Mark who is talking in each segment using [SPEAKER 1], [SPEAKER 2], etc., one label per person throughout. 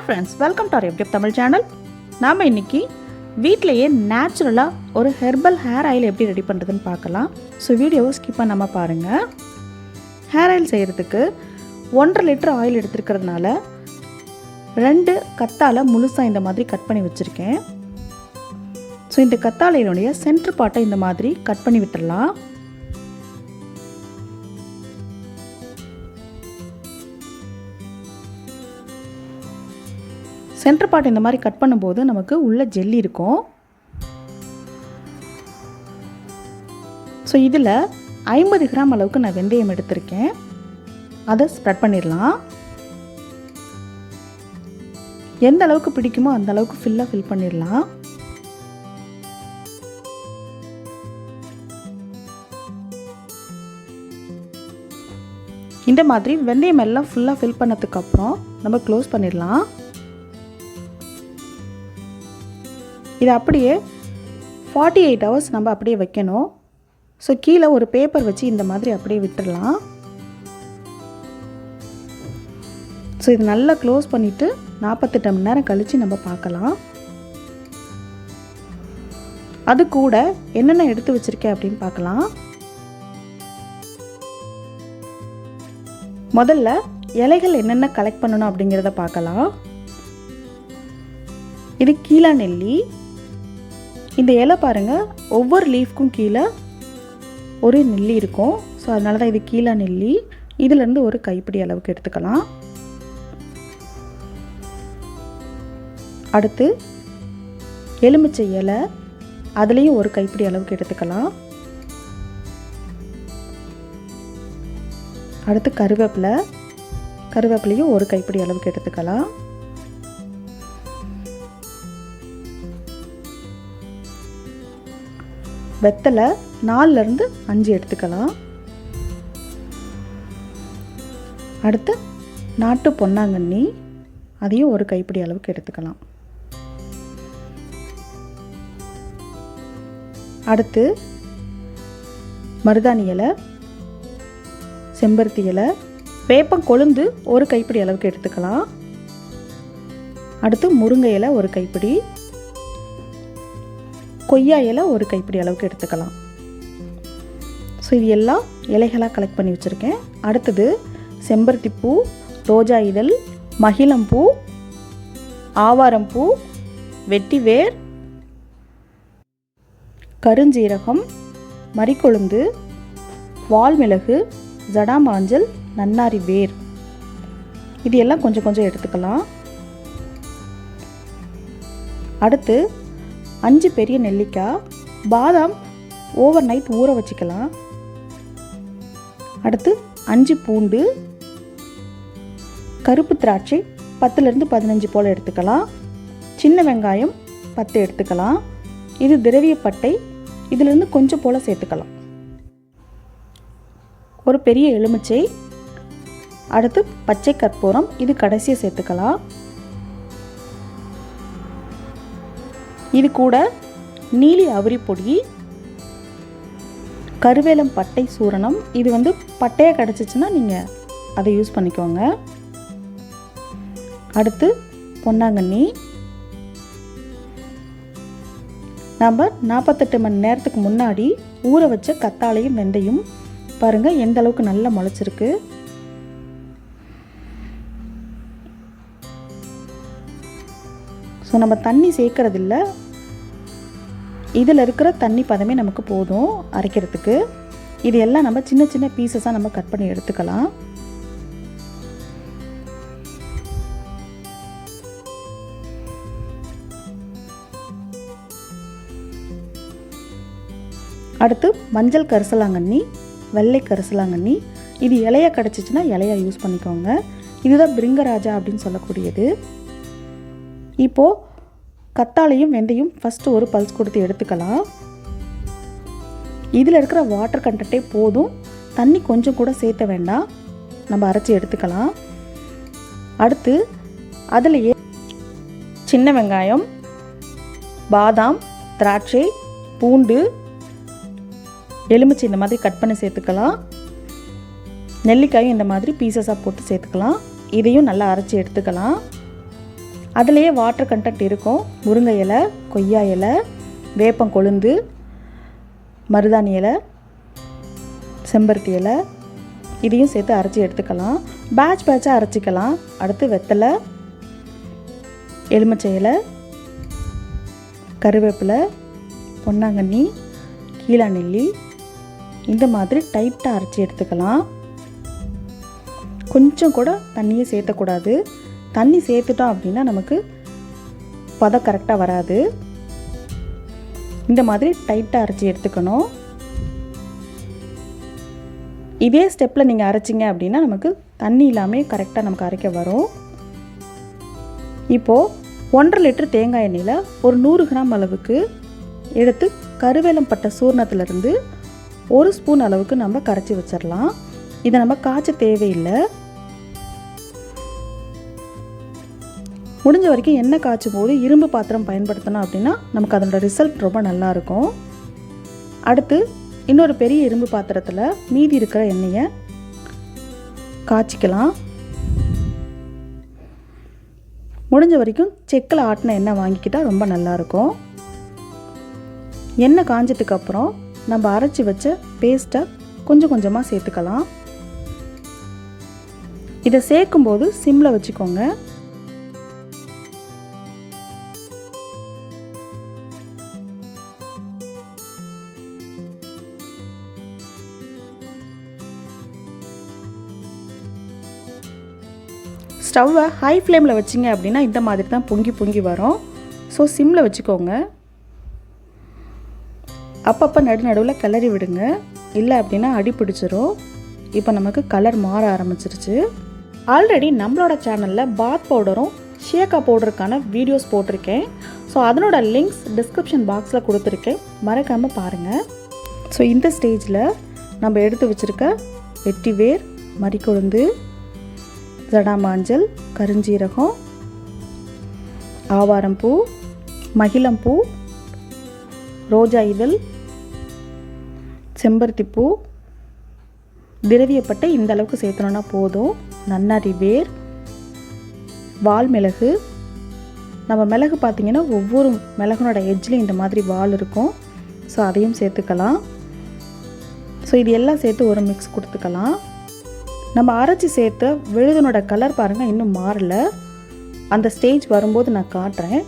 [SPEAKER 1] friends, welcome to our FDF Tamil channel. நாம் இன்னைக்கு வீட்லயே நேச்சுரலா ஒரு ஹெர்பல் ஹேர் ஆயில் எப்படி ரெடி பண்றதுன்னு பார்க்கலாம். ஸோ வீடியோவை ஸ்கிப் பண்ணாம பாருங்க. ஹேர் ஆயில் செய்யறதுக்கு 1.5 லிட்டர் ஆயில் எடுத்துக்கிறதுனால 2 கத்தாழை முழுசா இந்த மாதிரி கட் பண்ணி வச்சிருக்கேன். ஸோ இந்த கத்தாழையினுடைய சென்டர் பார்ட்டை இந்த மாதிரி கட் பண்ணி விட்டுறலாம். சென்டர் பார்ட் இந்த மாதிரி கட் பண்ணும்போது நமக்கு உள்ள ஜெல்லி இருக்கும். ஸோ இதில் 50 கிராம் அளவுக்கு நான் வெந்தயம் எடுத்திருக்கேன். அதை ஸ்ப்ரெட் பண்ணிடலாம். எந்த அளவுக்கு பிடிக்குமோ அந்த அளவுக்கு ஃபில் பண்ணிடலாம். இந்த மாதிரி வெந்தயம் எல்லாம் ஃபுல்லாக ஃபில் பண்ணதுக்கப்புறம் நம்ம க்ளோஸ் பண்ணிடலாம். இது அப்படியே 48 ஹவர்ஸ் நம்ம அப்படியே வைக்கணும். ஸோ கீழே ஒரு பேப்பர் வச்சு இந்த மாதிரி அப்படியே விட்டுடலாம். ஸோ இது நல்லா க்ளோஸ் பண்ணிவிட்டு 48 மணி நேரம் கழித்து நம்ம பார்க்கலாம். அது கூட என்னென்ன எடுத்து வச்சுருக்கேன் அப்படின்னு பார்க்கலாம். முதல்ல இலைகள் என்னென்ன கலெக்ட் பண்ணணும் அப்படிங்கிறத பார்க்கலாம். இது கீழா நெல்லி. இந்த இலை பாருங்கள், ஒவ்வொரு லீஃப்க்கும் கீழே ஒரு நெல்லி இருக்கும். ஸோ அதனால தான் இது கீழா நெல்லி. இதிலேருந்து ஒரு கைப்பிடி அளவுக்கு எடுத்துக்கலாம். அடுத்து எலுமிச்சை இலை, அதுலேயும் ஒரு கைப்பிடி அளவுக்கு எடுத்துக்கலாம். அடுத்து கருவேப்பிலையும் ஒரு கைப்பிடி அளவுக்கு எடுத்துக்கலாம். வெத்தலை 4லேருந்து 5 எடுத்துக்கலாம். அடுத்து நாட்டு பொன்னாங்கண்ணி, அதையும் ஒரு கைப்பிடி அளவுக்கு எடுத்துக்கலாம். அடுத்து மருதாணி இலை, செம்பருத்தி இலை, வேப்பம் கொழுந்து ஒரு கைப்பிடி அளவுக்கு எடுத்துக்கலாம். அடுத்து முருங்கை இலை ஒரு கைப்பிடி, கொய்யா இலை ஒரு கைப்பிடி அளவுக்கு எடுத்துக்கலாம். ஸோ இது எல்லாம் இலைகளாக கலெக்ட் பண்ணி வச்சுருக்கேன். அடுத்தது செம்பருத்தி பூ, ரோஜா இதழ், மகிழம்பூ, ஆவாரம்பூ, வெட்டிவேர், கருஞ்சீரகம், மறிக்கொழுந்து, வால்மிளகு, ஜடாமாஞ்சல், நன்னாரி வேர், இது எல்லாம் கொஞ்சம் கொஞ்சம் எடுத்துக்கலாம். அடுத்து 5 பெரிய நெல்லிக்காய், பாதாம் ஓவர் நைட் ஊற வச்சுக்கலாம். அடுத்து 5 பூண்டு, கருப்பு திராட்சை 10லேருந்து 15 போல் எடுத்துக்கலாம். சின்ன வெங்காயம் 10 எடுத்துக்கலாம். இது திரவியப்பட்டை, இதிலிருந்து கொஞ்சம் போல் சேர்த்துக்கலாம். ஒரு பெரிய எலுமிச்சை, அடுத்து பச்சை கற்பூரம், இது கடைசியாக சேர்த்துக்கலாம். இது கூட நீலி அவுரி பொடி, கருவேலம் பட்டை சூரணம், இது வந்து பட்டையாக கிடச்சிச்சின்னா நீங்கள் அதை யூஸ் பண்ணிக்கோங்க. அடுத்து பொன்னாங்கண்ணி. நம்ம 48 மணி நேரத்துக்கு முன்னாடி ஊற வச்ச கத்தாழையும் வெந்தயம் பாருங்கள் எந்த அளவுக்கு நல்லா முளைச்சிருக்கு. ஸோ நம்ம தண்ணி சேர்க்கறதில்ல, இதில் இருக்கிற தண்ணி பதமே நமக்கு போதும் அரைக்கிறதுக்கு. இது எல்லாம் நம்ம சின்ன சின்ன பீசஸாக நம்ம கட் பண்ணி எடுத்துக்கலாம். அடுத்து மஞ்சள் கரிசலாங்கண்ணி, வெள்ளை கரிசலாங்கண்ணி, இது இலையா கிடச்சிச்சின்னா இலையா யூஸ் பண்ணிக்கோங்க. இதுதான் பிரிங்கராஜா அப்படின்னு சொல்லக்கூடியது. இப்போது கத்தாழையும் வெந்தயம் ஃபஸ்ட்டு ஒரு பல்ஸ் கொடுத்து எடுத்துக்கலாம். இதில் இருக்கிற வாட்டர் கண்டென்ட்டே போதும், தண்ணி கொஞ்சம் கூட சேர்த்த வேண்டாம், நம்ம அரைச்சி எடுத்துக்கலாம். அடுத்து அதிலேயே சின்ன வெங்காயம், பாதாம், திராட்சை, பூண்டு, எலுமிச்சை இந்த மாதிரி கட் பண்ணி சேர்த்துக்கலாம். நெல்லிக்காயும் இந்த மாதிரி பீசஸாக போட்டு சேர்த்துக்கலாம். இதையும் நல்லா அரைச்சி எடுத்துக்கலாம். அதுலேயே வாட்டர் கண்டென்ட் இருக்கும். முருங்கை இலை, கொய்யா இலை, வேப்பம் கொழுந்து, மருதாணி இலை, செம்பருத்தி இலை, இதையும் சேர்த்து அரைச்சி எடுத்துக்கலாம். பேட்சாக அரைச்சிக்கலாம். அடுத்து வெத்தலை, எலுமிச்சை இலை, கருவேப்பிலை, பொன்னாங்கண்ணி, கீழாநெல்லி, இந்த மாதிரி டைட்டாக அரைச்சி எடுத்துக்கலாம். கொஞ்சம் கூட தண்ணியை சேர்த்தக்கூடாது. தண்ணி சேர்த்துட்டோம் அப்படின்னா நமக்கு பதம் கரெக்டாக வராது. இந்த மாதிரி டைட்டாக அரைச்சி எடுத்துக்கணும். இதே ஸ்டெப்பில் நீங்கள் அரைச்சிங்க அப்படின்னா நமக்கு தண்ணி இல்லாமல் கரெக்டாக நமக்கு அரைக்க வரும். இப்போது 1.5 லிட்டர் தேங்காய் எண்ணெயில் ஒரு 100 கிராம் அளவுக்கு எடுத்து கருவேலம் பட்டை சூர்ணத்துலேருந்து 1 ஸ்பூன் அளவுக்கு நம்ம கரைச்சி வச்சிடலாம். இதை நம்ம காய்ச்ச தேவையில்லை. முடிஞ்ச வரைக்கும் எண்ணெய் காய்ச்சும் போது இரும்பு பாத்திரம் பயன்படுத்தணும் அப்படின்னா நமக்கு அதனோட ரிசல்ட் ரொம்ப நல்லாயிருக்கும். அடுத்து இன்னொரு பெரிய இரும்பு பாத்திரத்தில் மீதி இருக்கிற எண்ணெயை காய்ச்சிக்கலாம். முடிஞ்ச வரைக்கும் செக்கில் ஆட்டின எண்ணெய் வாங்கிக்கிட்டால் ரொம்ப நல்லாயிருக்கும். எண்ணெய் காஞ்சதுக்கப்புறம் நம்ம அரைச்சி வச்ச பேஸ்ட்டை கொஞ்சம் கொஞ்சமாக சேர்த்துக்கலாம். இதை சேர்க்கும்போது சிம்மில் வச்சுக்கோங்க. ஸ்டவ்வை ஹை ஃப்ளேமில் வச்சிங்க அப்படின்னா இந்த மாதிரி தான் பொங்கி வரும். ஸோ சிம்மில் வச்சுக்கோங்க. அப்பப்போ நடுவில் கிளறி விடுங்க, இல்லை அப்படின்னா அடி பிடிச்சிரும். இப்போ நமக்கு கலர் மாற ஆரம்பிச்சிருச்சு. ஆல்ரெடி நம்மளோட சேனலில் பாத் பவுடரும் ஷியக்கா பவுடருக்கான வீடியோஸ் போட்டிருக்கேன். ஸோ அதனோட லிங்க்ஸ் டிஸ்கிரிப்ஷன் பாக்ஸில் கொடுத்துருக்கேன், மறக்காமல் பாருங்கள். ஸோ இந்த ஸ்டேஜில் நம்ம எடுத்து வச்சுருக்க வெட்டிவேர், மறிக்கொழுந்து, ஜடாமாஞ்சள், கருஞ்சீரகம், ஆவாரம்பூ, மகிழம்பூ, ரோஜா இதழ், செம்பருத்திப்பூ, திரவியப்பட்டை இந்த அளவுக்கு சேர்த்தணுன்னா போதும். நன்னாரி வேர், வால் மிளகு. நம்ம மிளகு பார்த்திங்கன்னா ஒவ்வொரு மிளகுனோட எட்ஜ்லேயும் இந்த மாதிரி வால் இருக்கும். ஸோ அதையும் சேர்த்துக்கலாம். ஸோ இது எல்லாம் சேர்த்து ஒரு மிக்ஸ் கொடுத்துக்கலாம். நம்ம அரைச்சி சேர்த்த விழுதனோட கலர் பாருங்கள், இன்னும் மாறல. அந்த ஸ்டேஜ் வரும்போது நான் காட்டுறேன்.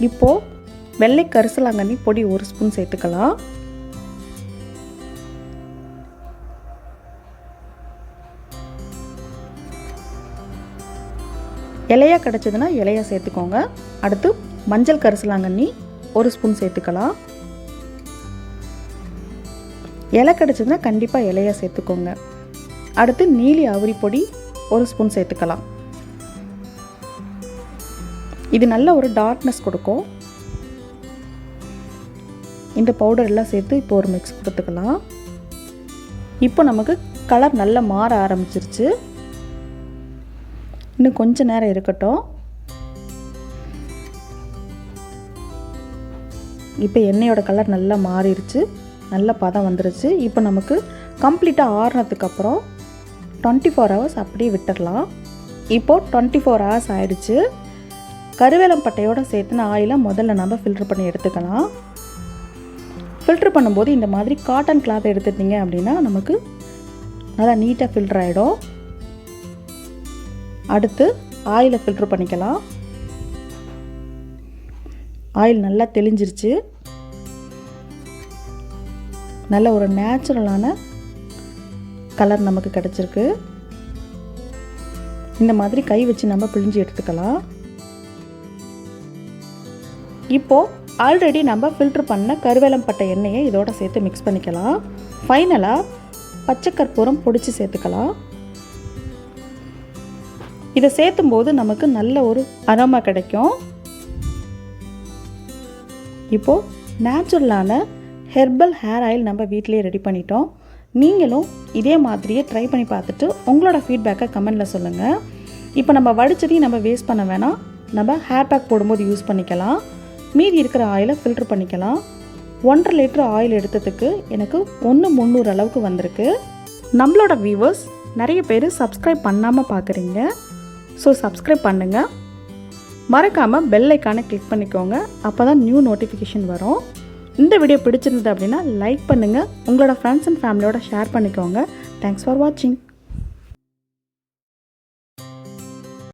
[SPEAKER 1] இப்போது வெள்ளை கரிசலாங்கண்ணி பொடி 1 ஸ்பூன் சேர்த்துக்கலாம். இலையாக கிடச்சதுன்னா இலையாக சேர்த்துக்கோங்க. அடுத்து மஞ்சள் கரிசலாங்கண்ணி 1 ஸ்பூன் சேர்த்துக்கலாம். இலை கிடச்சதுன்னா கண்டிப்பாக இலையாக சேர்த்துக்கோங்க. அடுத்து நீலி அவுரி பொடி 1 ஸ்பூன் சேர்த்துக்கலாம். இது நல்ல ஒரு டார்க்னஸ் கொடுக்கும். இந்த பவுடர் எல்லாம் சேர்த்து இப்போ ஒரு மிக்ஸ் கொடுத்துக்கலாம். இப்போ நமக்கு கலர் நல்லா மாற ஆரம்பிச்சிருச்சு. இன்னும் கொஞ்சம் நேரம் இருக்கட்டும். இப்போ எண்ணெயோட கலர் நல்லா மாறிடுச்சு, நல்ல பதம் வந்துருச்சு. இப்போ நமக்கு கம்ப்ளீட்டாக ஆறுனதுக்கப்புறம் 24 ஹவர்ஸ் அப்படியே விட்டுடலாம். இப்போது 24 ஹவர்ஸ் ஆகிடுச்சு. கருவேலம் பட்டையோடு சேர்த்துன ஆயிலை முதல்ல நம்ம ஃபில்ட்ரு பண்ணி எடுத்துக்கலாம். ஃபில்ட்ரு பண்ணும்போது இந்த மாதிரி காட்டன் கிளாத் எடுத்துட்டிங்க அப்படின்னா நமக்கு நல்லா நீட்டாக ஃபில்ட்ரு ஆகிடும். அடுத்து ஆயிலை ஃபில்ட்ரு பண்ணிக்கலாம். ஆயில் நல்லா தெளிஞ்சிருச்சு. நல்ல ஒரு நேச்சுரலான கலர் நமக்கு கிடச்சிருக்கு. இந்த மாதிரி கை வச்சு நம்ம பிழிஞ்சு எடுத்துக்கலாம். இப்போது ஆல்ரெடி நம்ம ஃபில்ட்ரு பண்ண கருவேலம் பட்டை எண்ணெயை இதோட சேர்த்து மிக்ஸ் பண்ணிக்கலாம். ஃபைனலாக பச்சை கற்பூரம் பொடிச்சு சேர்த்துக்கலாம். இதை சேர்த்தும் போது நமக்கு நல்ல ஒரு அரோமா கிடைக்கும். இப்போது நேச்சுரலான ஹெர்பல் ஹேர் ஆயில் நம்ம வீட்டிலே ரெடி பண்ணிட்டோம். நீங்களும் இதே மாதிரியே ட்ரை பண்ணி பார்த்துட்டு உங்களோட ஃபீட்பேக்கை கமெண்டில் சொல்லுங்கள். இப்போ நம்ம வடிச்சதையும் நம்ம வேஸ்ட் பண்ண வேணாம். நம்ம ஹேர் பேக் போடும்போது யூஸ் பண்ணிக்கலாம். மீதி இருக்கிற ஆயிலை ஃபில்ட்ரு பண்ணிக்கலாம். 1.5 லிட்டர் ஆயில் எடுத்ததுக்கு எனக்கு 1/300 அளவுக்கு வந்திருக்கு. நம்மளோட வியூவர்ஸ் நிறைய பேர் சப்ஸ்கிரைப் பண்ணாமல் பார்க்குறீங்க. ஸோ சப்ஸ்கிரைப் பண்ணுங்கள். மறக்காமல் பெல் ஐக்கானை கிளிக் பண்ணிக்கோங்க. அப்போ தான் நியூ நோட்டிஃபிகேஷன் வரும். இந்த வீடியோ பிடிச்சிருந்தது அப்படின்னா லைக் பண்ணுங்கள். உங்களோட ஃப்ரெண்ட்ஸ் அண்ட் ஃபேமிலியோட ஷேர் பண்ணிக்கோங்க. தேங்க்ஸ் ஃபார் வாட்சிங்.